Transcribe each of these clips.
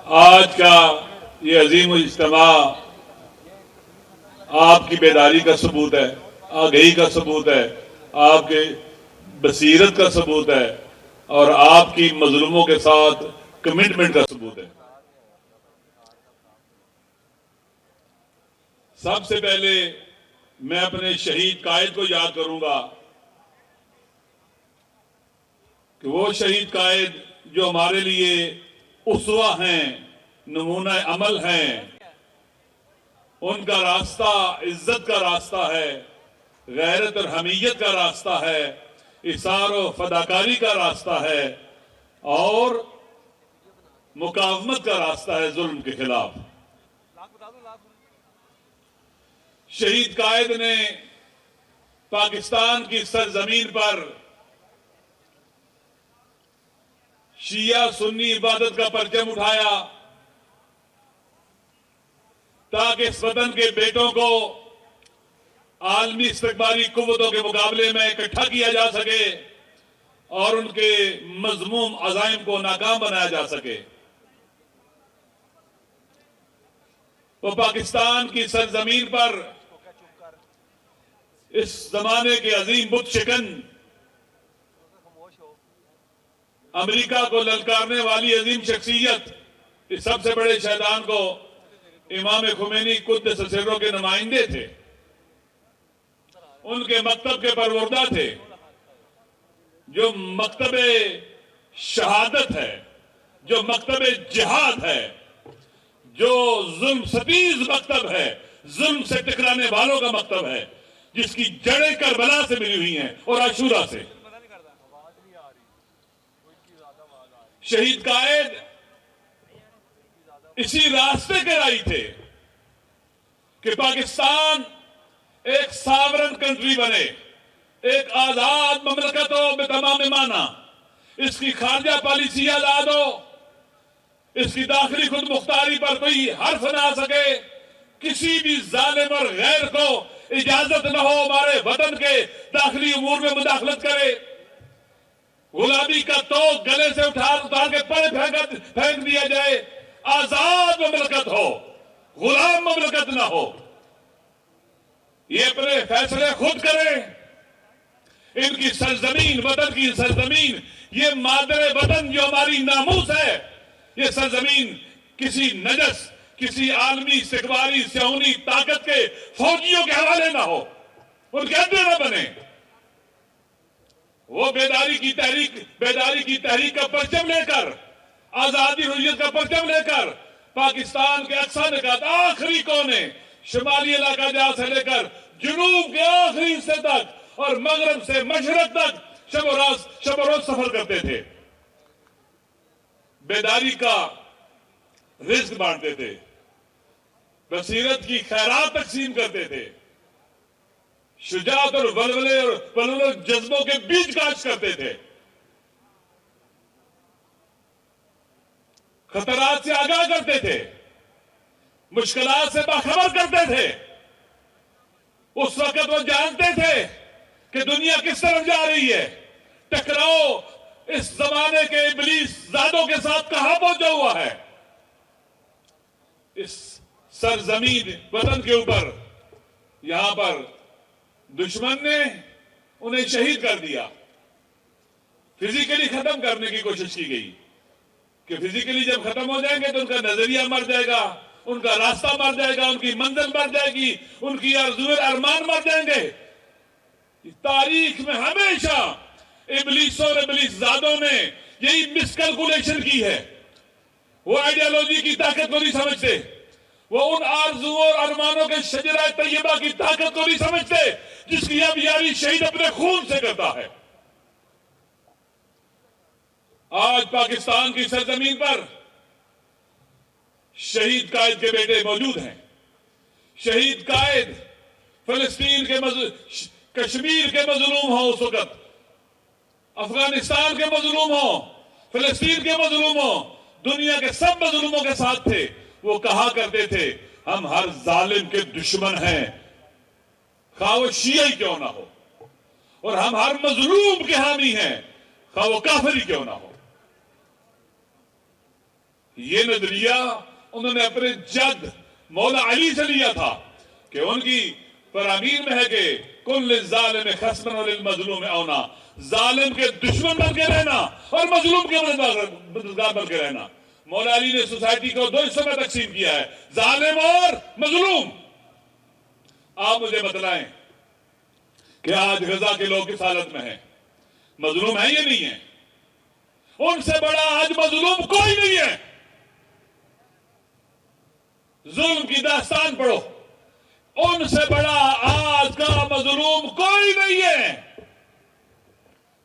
آج کا یہ عظیم اجتماع آپ کی بیداری کا ثبوت ہے، آگہی کا ثبوت ہے، آپ کے بصیرت کا ثبوت ہے اور آپ کی مظلوموں کے ساتھ کمٹمنٹ کا ثبوت ہے۔ سب سے پہلے میں اپنے شہید قائد کو یاد کروں گا کہ وہ شہید قائد جو ہمارے لیے اسوہ ہیں، نمونہ عمل ہیں، ان کا راستہ عزت کا راستہ ہے، غیرت اور حمیت کا راستہ ہے، اثار و فداکاری کا راستہ ہے اور مقاومت کا راستہ ہے ظلم کے خلاف۔ شہید قائد نے پاکستان کی سرزمین پر شیعہ سنی عبادت کا پرچم اٹھایا تاکہ اس وطن کے بیٹوں کو عالمی استکباری قوتوں کے مقابلے میں اکٹھا کیا جا سکے اور ان کے مذموم عزائم کو ناکام بنایا جا سکے۔ وہ پاکستان کی سرزمین پر اس زمانے کے عظیم بت شکن امریکہ کو للکارنے والی عظیم شخصیت، اس سب سے بڑے شیطان کو امام خمینی قدس سروں کے نمائندے تھے، ان کے مکتب کے پروردہ تھے، جو مکتب شہادت ہے، جو مکتب جہاد ہے، جو ظلم ستیز مکتب ہے، ظلم سے ٹکرانے والوں کا مکتب ہے، جس کی جڑیں کربلا سے ملی ہوئی ہیں اور عاشورہ سے۔ شہید قائد اسی راستے کے راہی تھے کہ پاکستان ایک ساورن کنٹری بنے، ایک آزاد مملکت ہو بتمام معنی، اس کی خارجہ پالیسی آزاد ہو، اس کی داخلی خود مختاری پر کوئی حرف نہ آ سکے، کسی بھی ظالم اور غیر کو اجازت نہ ہو ہمارے وطن کے داخلی امور میں مداخلت کرے، غلامی کا توق گلے سے اتار کے پڑے پھینک دیا جائے، آزاد مملکت ہو، غلام مملکت نہ ہو، یہ اپنے فیصلے خود کریں۔ ان کی سرزمین، وطن کی سرزمین، یہ مادر وطن جو ہماری ناموس ہے، یہ سرزمین کسی نجس، کسی عالمی استکباری صہیونی طاقت کے فوجیوں کے حوالے نہ ہو، ان کے اڈے نہ بنے۔ وہ بیداری کی تحریک کا پرچم لے کر، آزادی حریت کا پرچم لے کر، پاکستان کے اقصی نقاط، آخری کونے، شمالی علاقہ جہاں سے لے کر جنوب کے آخری حصے تک اور مغرب سے مشرق تک شب و روز سفر کرتے تھے، بیداری کا رزق بانٹتے تھے، بصیرت کی خیرات تقسیم کرتے تھے، شجاعت اور ولولے اور جذبوں کے بیج کاشت کرتے تھے، خطرات سے آگاہ کرتے تھے، مشکلات سے باخبر کرتے تھے۔ اس وقت وہ جانتے تھے کہ دنیا کس طرف جا رہی ہے، ٹکراؤ اس زمانے کے ابلیس زادوں کے ساتھ کہاں پہنچا ہوا ہے۔ اس سرزمین وطن کے اوپر، یہاں پر دشمن نے انہیں شہید کر دیا، فزیکلی ختم کرنے کی کوشش کی گئی کہ فزیکلی جب ختم ہو جائیں گے تو ان کا نظریہ مر جائے گا، ان کا راستہ مر جائے گا، ان کی منزل مر جائے گی، ان کی آرزوئے ارمان مر جائیں گے۔ تاریخ میں ہمیشہ ابلیسوں اور ابلیس زادوں نے یہی مسکلکولیشن کی ہے۔ وہ آئیڈیالوجی کی طاقت کو نہیں سمجھتے، وہ ان آرزوؤں اور ارمانوں کے شجرہ طیبہ کی طاقت کو نہیں سمجھتے جس کی اب یاری شہید اپنے خون سے کرتا ہے۔ آج پاکستان کی سرزمین پر شہید قائد کے بیٹے موجود ہیں۔ شہید قائد فلسطین کے کشمیر کے مظلوم ہوں، اس وقت افغانستان کے مظلوم ہوں، فلسطین کے مظلوم ہوں، دنیا کے سب مظلوموں کے ساتھ تھے۔ وہ کہا کرتے تھے ہم ہر ظالم کے دشمن ہیں، خواہ وہ شیعہ ہی کیوں نہ ہو، اور ہم ہر مظلوم کے حامی ہیں، خواہ وہ کافر ہی کیوں نہ ہو۔ یہ نظریہ انہوں نے اپنے جد مولا علی سے لیا تھا کہ ان کی فرامین میں ہے کہ کل ظالم خصمن وللمظلوم اونا، ظالم کے دشمن بن کے رہنا اور مظلوم کے مددگار بن کے رہنا۔ مولا علی نے سوسائٹی کو دو حصوں میں تقسیم کیا ہے، ظالم اور مظلوم۔ آپ مجھے بتلائیں کہ آج غزہ کے لوگ کس حالت میں ہیں؟ مظلوم ہیں یا نہیں ہیں؟ ان سے بڑا آج مظلوم کوئی نہیں ہے۔ ظلم کی داستان پڑھو، ان سے بڑا آج کا مظلوم کوئی نہیں ہے۔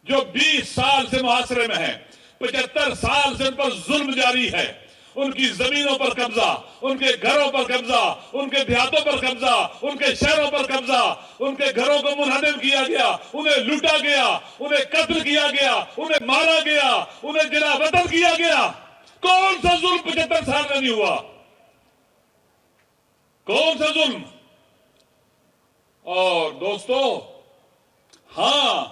جو 20 سال سے محاصرے میں ہے، 75 سال سے ان پر ظلم جاری ہے، ان کی زمینوں پر قبضہ، ان کے گھروں پر قبضہ، ان کے دیہاتوں پر قبضہ، ان کے شہروں پر قبضہ، ان کے گھروں کو منہدم کیا گیا، انہیں لوٹا گیا، انہیں قتل کیا گیا، انہیں مارا گیا، انہیں جلا وطن کیا گیا۔ کون سا ظلم 75 سال میں نہیں ہوا؟ کون سا ظلم؟ اور دوستو، ہاں،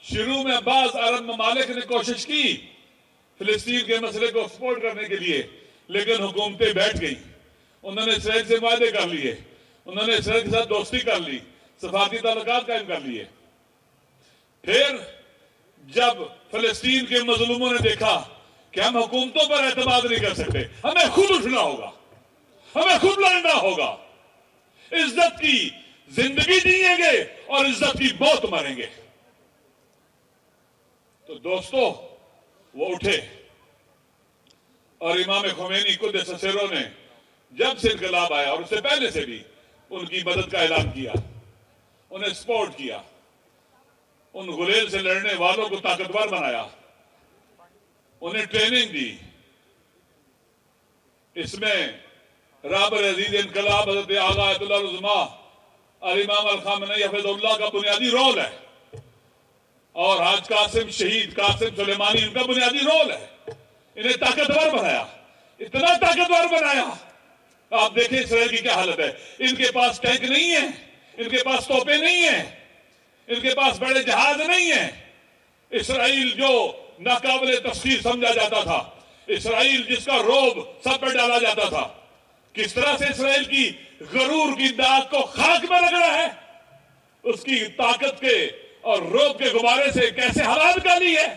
شروع میں بعض عرب ممالک نے کوشش کی فلسطین کے مسئلے کو سپورٹ کرنے کے لیے، لیکن حکومتیں بیٹھ گئیں۔ انہوں نے اسرائیل سے معاہدے کر لیے، انہوں نے اسرائیل کے ساتھ دوستی کر لی، سفارتی تعلقات قائم کر لیے۔ پھر جب فلسطین کے مظلوموں نے دیکھا کہ ہم حکومتوں پر اعتماد نہیں کر سکتے، ہمیں خود اٹھنا ہوگا، ہمیں خود لڑنا ہوگا، عزت کی زندگی جیئیں گے اور عزت کی موت مریں گے، تو دوستو وہ اٹھے۔ اور امام خمینی قدس سرہ نے جب سے انقلاب آیا اور اس سے پہلے سے بھی ان کی مدد کا اعلان کیا، انہیں سپورٹ کیا، ان غلیل سے لڑنے والوں کو طاقتور بنایا، انہیں ٹریننگ دی۔ اس میں رابر عزیز انقلاب حضرت آغا آیت اللہ العظمیٰ الامام الخامنئی حفظ اللہ کا بنیادی رول ہے، اور آج قاسم شہید قاسم سلیمانی ان کا بنیادی رول ہے۔ انہیں طاقتور بنایا، اتنا طاقتور بنایا۔ آپ دیکھیں اسرائیل کی کیا حالت ہے، ان کے پاس ٹینک نہیں ہے، ان کے پاس توپیں نہیں ہیں، ان کے پاس بڑے جہاز نہیں ہیں۔ اسرائیل جو ناقابل تفسیر سمجھا جاتا تھا، اسرائیل جس کا روب سب پر ڈالا جاتا تھا، کس طرح سے اسرائیل کی غرور کی داغ کو خاک میں رگڑا ہے، اس کی طاقت کے اور روب کے غبارے سے کیسے ہوا نکالی ہے،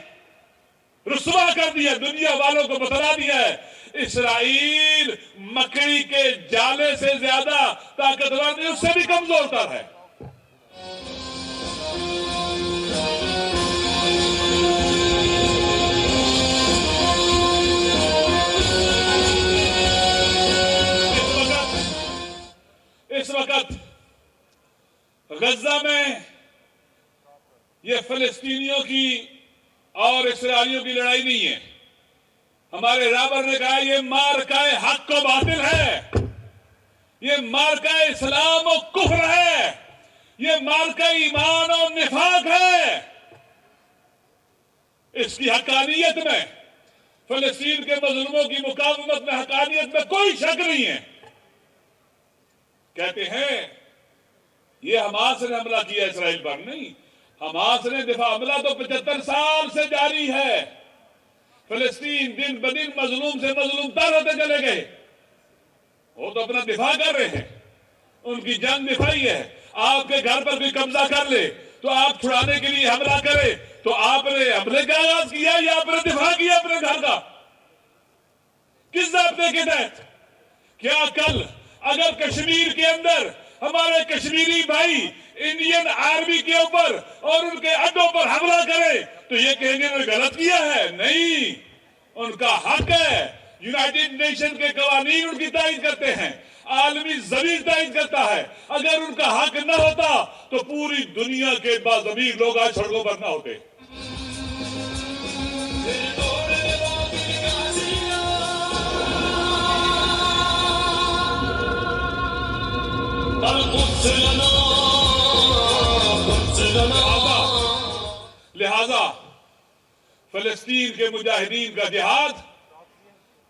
رسوا کر دیا، دنیا والوں کو بتلا دیا ہے اسرائیل مکڑی کے جالے سے زیادہ طاقتور نہیں، اس سے بھی کمزور تر ہے۔ اس وقت غزہ میں یہ فلسطینیوں کی اور اسرائیلیوں کی لڑائی نہیں ہے۔ ہمارے رابر نے کہا یہ مارکہ حق و باطل ہے، یہ مارکہ اسلام و کفر ہے، یہ مارکہ ایمان و نفاق ہے۔ اس کی حقانیت میں، فلسطین کے مظلوموں کی مقاومت میں حقانیت میں کوئی شک نہیں ہے۔ کہتے ہیں یہ حماس نے حملہ کیا اسرائیل پر، نہیں، حماس نے دفاع، حملہ تو 75 سال سے جاری ہے۔ فلسطین دن بدن مظلوم سے مظلوم تر ہوتے چلے گئے، وہ تو اپنا دفاع کر رہے ہیں، ان کی جنگ دفاعی ہے۔ آپ کے گھر پر کوئی قبضہ کر لے تو آپ چھڑانے کے لیے حملہ کرے تو آپ نے حملے کا آغاز کیا یا آپ نے دفاع کیا اپنے گھر کا؟ کس ضابطے کے تحت؟ کیا کل اگر کشمیر کے اندر ہمارے کشمیری بھائی انڈین آرمی کے اوپر اور ان کے اڈوں پر حملہ کرے تو یہ کہیں گے انہوں نے غلط کیا ہے؟ نہیں، ان کا حق ہے۔ یونائٹڈ نیشن کے قوانین ان کی تائید کرتے ہیں، عالمی ضمیر تائید کرتا ہے۔ اگر ان کا حق نہ ہوتا تو پوری دنیا کے باضمیر لوگ آج سڑکوں پر نہ ہوتے۔ لہذا فلسطین کے مجاہدین کا جہاد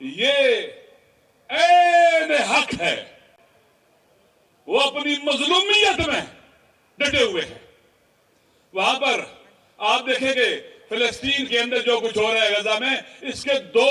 یہ عین حق ہے، وہ اپنی مظلومیت میں ڈٹے ہوئے ہیں۔ وہاں پر آپ دیکھیں گے فلسطین کے اندر جو کچھ ہو رہا ہے غزہ میں، اس کے دو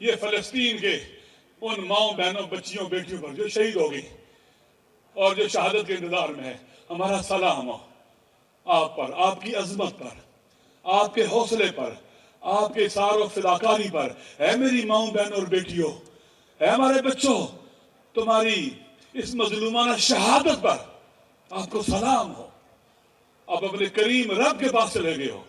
یہ فلسطین کے ان ماؤں بہنوں بچیوں بیٹیوں پر جو شہید ہو گئی اور جو شہادت کے انتظار میں ہے، ہمارا سلام ہو آپ پر، آپ کی عظمت پر، آپ کے حوصلے پر، آپ کے اصرار و فداکاری پر۔ اے میری ماؤں بہنوں اور بیٹیوں، اے ہمارے بچوں، تمہاری اس مظلومانہ شہادت پر آپ کو سلام ہو۔ آپ اپنے کریم رب کے پاس چلے گئے ہو،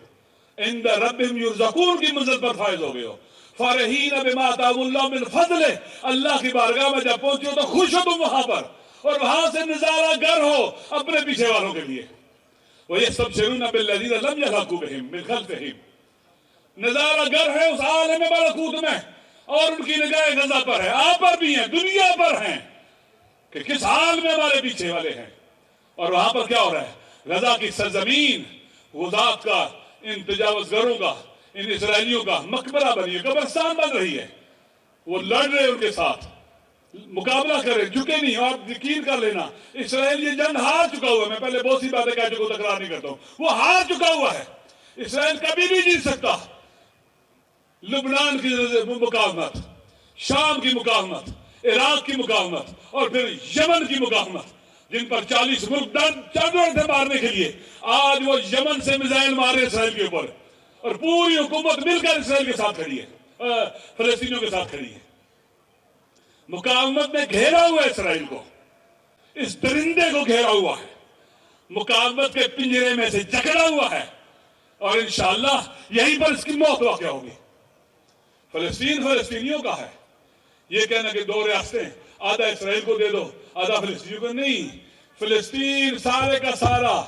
عند ربہم یرزقون کی منزل پر فائز ہو گئے ہو۔ فارحین بما آتاہم اللہ من فضلہ، اللہ کی بارگاہ میں جب پہنچے ہو تو خوش ہو تم وہاں پر، اور وہاں سے نظارہ گر ہو اپنے پیچھے والوں کے لیے۔ وَيَسْتَبْشِرُونَ بِالَّذِينَ لَمْ يَلْحَقُوا بِهِم مِّن خَلْفِهِم، نظارہ گر ہے اس عالم ملکوت میں، اور ان کی نگاہ غزہ پر ہے، آپ پر بھی ہیں، دنیا پر ہیں، کہ کس حال میں ہمارے پیچھے والے ہیں۔ اور وہاں پر کیا ہو رہا ہے؟ غزہ کی سرزمین غزات کا، ان تجاوز گروں کا، ان اسرائیلیوں کا مقبرہ بنی ہے، قبرستان بن رہی ہے۔ وہ لڑ رہے ان کے ساتھ، مقابلہ کریں، جھکے نہیں۔ اور یقین کر لینا اسرائیل یہ جنگ ہار چکا ہوا ہے۔ میں پہلے بہت سی باتیں کہہ چکا ہوں، تکرار نہیں کرتا ہوں، وہ ہار چکا ہوا ہے۔ اسرائیل کبھی نہیں جیت سکتا۔ لبنان کی مقاومت، شام کی مقاومت، عراق کی مقاومت، اور پھر یمن کی مقاومت، جن پر 40 ملک چڑھ رہے تھے مارنے کے لیے، آج وہ یمن سے میزائل مار رہے اسرائیل کے اوپر، اور پوری حکومت مل کر اسرائیل کے ساتھ کھڑی ہے، فلسطینیوں کے ساتھ کھڑی ہے۔ مقاومت میں گھیرا ہوا ہے اسرائیل کو، اس درندے کو گھیرا ہوا ہے، مقاومت کے پنجرے میں سے جکڑا ہوا ہے، اور انشاءاللہ یہیں پر اس کی موت واقع ہوگی۔ فلسطین فلسطینیوں کا ہے۔ یہ کہنا کہ 2 ریاستیں، آدھا اسرائیل کو دے دو آدھا فلسطینیوں کو، نہیں۔ فلسطین سارے کا سارا،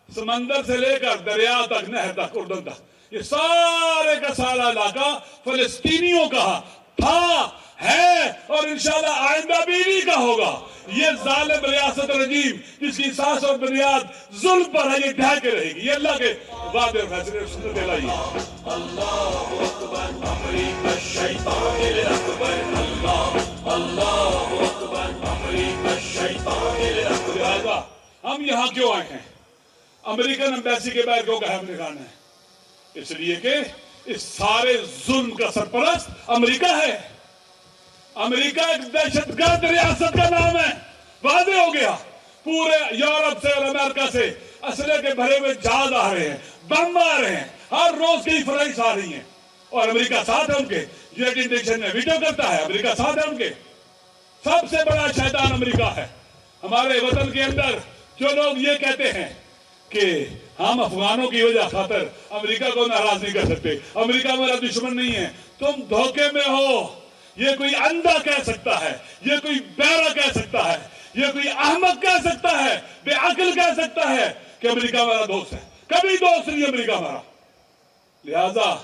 سمندر سے لے کر دریا تک، نہر تک، اردن تک، یہ سارے کا سارا علاقہ فلسطینیوں کا تھا، ہے، اور انشاءاللہ آئندہ بھی انہی کا ہوگا۔ یہ ظالم ریاست رجیم جس کی اساس اور بنیاد ظلم پر ہے، یہ ڈھہ کے رہے گی۔ یہ اللہ کے وعدے اور فیصلے سنت الہی ہے۔ اللہ اکبر، امریکہ الشیطان الاکبر، اللہ اکبر، امریکہ الشیطان الاکبر۔ لہذا ہم یہاں کیوں آئے ہیں؟ امریکن ایمبیسی کے باہر کیوں قیام نکالنا ہے؟ اس لیے کہ اس سارے ظلم کا سرپرست امریکہ ہے۔ امریکہ ایک دہشت گرد ریاست کا نام ہے، واضح ہو گیا۔ پورے یورپ سے اور امریکہ سے اسلحے کے بھرے ہوئے جہاز آ رہے ہیں، بم آ رہے ہیں، ہر روز کی فلائٹس آ رہی ہیں، اور امریکہ ساتھ ہے ان کے۔ یونائیٹڈ نیشن میں ویٹو کرتا ہے، امریکہ ساتھ ہے ان کے۔ سب سے بڑا شیطان امریکہ ہے۔ ہمارے وطن کے اندر جو لوگ یہ کہتے ہیں کہ ہم افغانوں کی وجہ خاطر امریکہ کو ناراض نہیں کر سکتے، امریکہ ہمارا دشمن نہیں ہے، تم دھوکے میں ہو۔ یہ کوئی اندھا کہہ سکتا ہے، یہ کوئی بہرا کہہ سکتا ہے، یہ کوئی احمق کہہ سکتا ہے، بے عقل کہہ سکتا ہے کہ امریکہ ہمارا دوست ہے۔ کبھی دوست نہیں امریکہ ہمارا۔ لہذا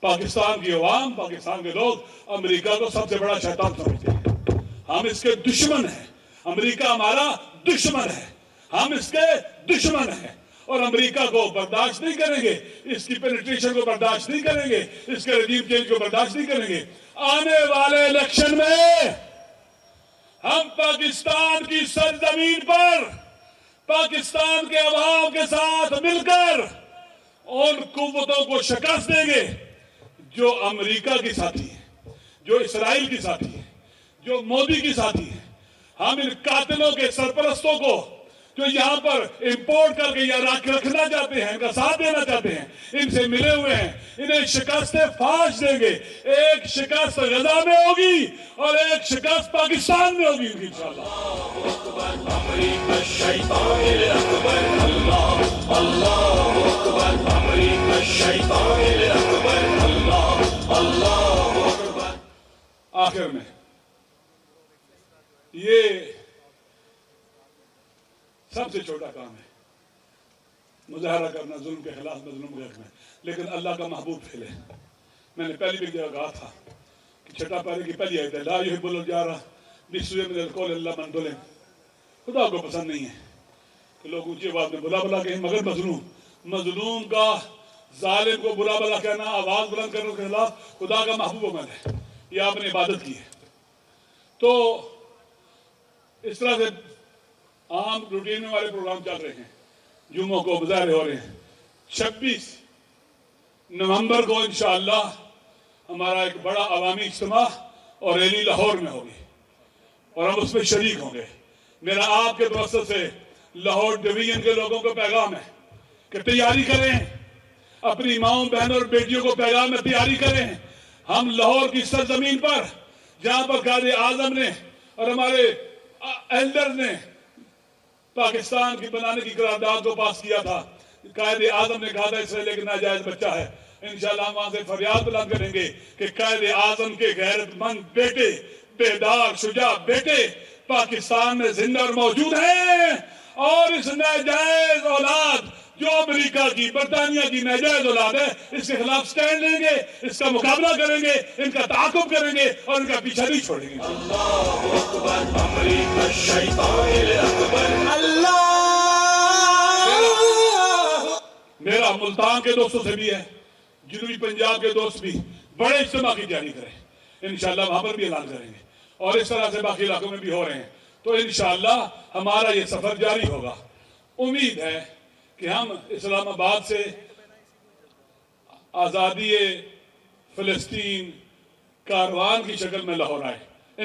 پاکستان کی عوام، پاکستان کے لوگ امریکہ کو سب سے بڑا شیطان سمجھتے ہیں۔ ہم اس کے دشمن ہیں، امریکہ ہمارا دشمن ہے، ہم اس کے دشمن ہیں، اور امریکہ کو برداشت نہیں کریں گے، اس کی پینیٹریشن کو برداشت نہیں کریں گے، اس کے رجیم چینج کو برداشت نہیں کریں گے۔ آنے والے الیکشن میں ہم پاکستان کی سرزمین پر پاکستان کے عوام کے ساتھ مل کر ان قوتوں کو شکست دیں گے جو امریکہ کی ساتھی ہیں، جو اسرائیل کی ساتھی ہیں، جو مودی کی ساتھی ہیں۔ ہم ان قاتلوں کے سرپرستوں کو جو یہاں پر امپورٹ کر کے یا رکھنا چاہتے ہیں، ان کا ساتھ دینا چاہتے ہیں، ان سے ملے ہوئے ہیں، انہیں شکست فاش دیں گے۔ ایک شکست غزہ میں ہوگی اور ایک شکست پاکستان میں ہوگی انشاءاللہ۔ اللہ اکبر، امریکہ الشیطان الاکبر، اللہ اکبر، امریکہ الشیطان الاکبر، اللہ اکبر۔ آخر میں یہ سب سے چھوٹا کام ہے، مظاہرہ کرنا ظلم کے خلاف، مظلوم کے حق میں، لیکن اللہ کا محبوب فعل ہے۔ میں نے پہلی بھی جگہ کہا تھا کہ چھٹا پارے کی پہلی آیت ہے، لا یحب الجار بالسوء من القول الا من ظلم۔ خدا کو پسند نہیں ہے کہ لوگ اونچی آواز میں بلا بلا کہیں، مگر مظلوم کا، ظالم کو بلا بلا کہنا، آواز بلند کرنے کے خلاف خدا کا محبوب عمل ہے۔ یہ آپ نے عبادت کی ہے۔ تو اس طرح سے عام روٹین میں والے پروگرام چل رہے ہیں، جمعوں کو مظاہرے ہو رہے ہیں۔ 26 نومبر کو انشاءاللہ ہمارا ایک بڑا عوامی اجتماع اور ریلی لاہور میں ہوگی اور ہم اس میں شریک ہوں گے. میرا آپ کے توسط سے لاہور ڈویژن کے لوگوں کو پیغام ہے کہ تیاری کریں, اپنی ماؤں بہنوں اور بیٹیوں کو پیغام میں تیاری کریں. ہم لاہور کی سرزمین پر جہاں پر قائد اعظم نے اور ہمارے ایلڈر نے پاکستان کی بنانے کی قرارداد کو پاس کیا تھا, قائد اعظم نے کہا تھا اسرائیل ایک ناجائز بچہ ہے. انشاءاللہ ہم وہاں سے فریاد بلند کریں گے کہ قائد اعظم کے غیرت مند بیٹے, بیدار شجاع بیٹے پاکستان میں زندہ اور موجود ہیں, اور اس ناجائز اولاد جو امریکہ کی, برطانیہ کی ناجائز اولاد ہے, اس کے خلاف سٹینڈ لیں گے, اس کا مقابلہ کریں گے, ان کا تعاقب کریں گے اور ان کا پیچھا نہیں چھوڑیں گے. اللہ اکبر امریکہ الشیطان الاکبر. اللہ میرا ملتان کے دوستوں سے بھی ہے, جنوبی پنجاب کے دوست بھی بڑے اجتماع کی تیاری کریں. انشاءاللہ وہاں پر بھی اعلان کریں گے اور اس طرح سے باقی علاقوں میں بھی ہو رہے ہیں. تو انشاءاللہ ہمارا یہ سفر جاری ہوگا. امید ہے کہ ہم اسلام آباد سے آزادی فلسطین کاروان کی شکل میں لاہور آئے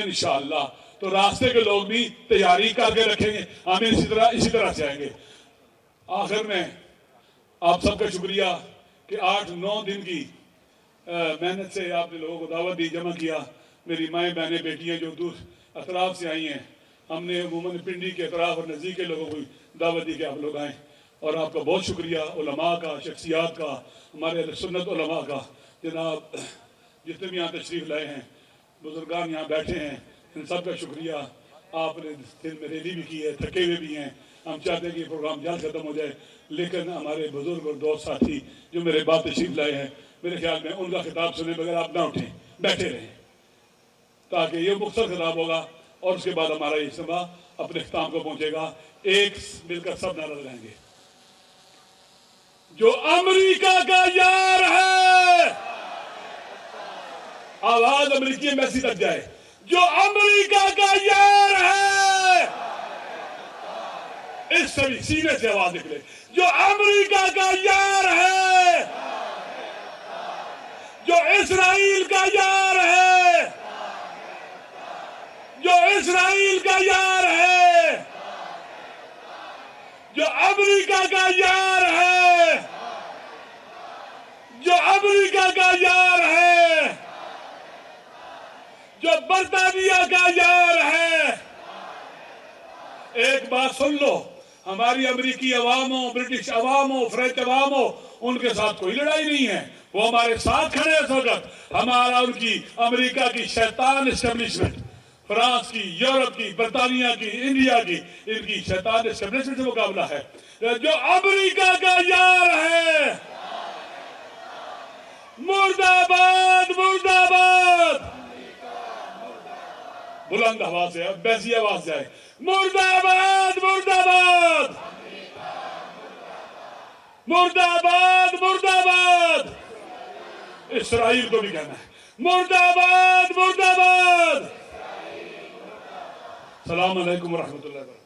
انشاءاللہ. تو راستے کے لوگ بھی تیاری کر کے رکھیں گے, ہمیں اسی طرح سے آئیں گے. آخر میں آپ سب کا شکریہ کہ 8-9 دن کی محنت سے آپ نے لوگوں کو دعوت دی, جمع کیا. میری مائیں بہنیں بیٹیاں جو دور اطراف سے آئی ہیں, ہم نے عموماً پنڈی کے اطراف اور نزدیک کے لوگوں کو دعوت دی کہ آپ لوگ آئیں. اور آپ کا بہت شکریہ علماء کا, شخصیات کا, ہمارے اہل سنت علماء کا. جناب جتنے بھی یہاں تشریف لائے ہیں, بزرگان یہاں بیٹھے ہیں, ان سب کا شکریہ. آپ نے دل میں ریلی بھی کی ہے, تھکے ہوئے بھی ہیں. ہم چاہتے ہیں کہ یہ پروگرام جلد ختم ہو جائے, لیکن ہمارے بزرگ اور دوست ساتھی جو میرے بعد تشریف لائے ہیں, میرے خیال میں ان کا خطاب سنے بغیر آپ نہ اٹھیں, بیٹھے رہیں, تاکہ یہ مختصر خطاب ہوگا اور اس کے بعد ہمارا یہ اجتماع اپنے اختتام کو پہنچے گا. ایک مل کر سب نعرہ لگائیں گے, جو امریکہ کا یار ہے, آواز امریکی ایمبیسی تک جائے, جو امریکہ کا یار ہے, اس سے بھی سینے سے آواز نکلے, جو امریکہ کا یار ہے, جو اسرائیل کا یار ہے, جو اسرائیل کا یار ہے, جو امریکہ کا یار ہے, جو امریکہ کا یار ہے, جو برطانیہ کا یار ہے. ایک بات سن لو, ہماری امریکی عوام ہو, برٹش عوام ہو, فرینچ عوام ہو, ان کے ساتھ کوئی لڑائی نہیں ہے. وہ ہمارے ساتھ کھڑے اس وقت. ہمارا ان کی امریکہ کی شیطان اسٹیبلشمنٹ, فرانس کی, یورپ کی, برطانیہ کی, انڈیا کی, ان کی شیطان اسٹیبلشمنٹ سے مقابلہ ہے. جو امریکہ کا یار ہے, مرد آباد, مرد آباد, بلند آواز ہے, بیسی آواز جائے, مرد آباد, مرد آباد, مرد آباد, مرد آباد. اسرائیل کو بھی کہنا ہے, مرد آباد, مرد آباد. السلام علیکم ورحمۃ اللہ وبرکاتہ.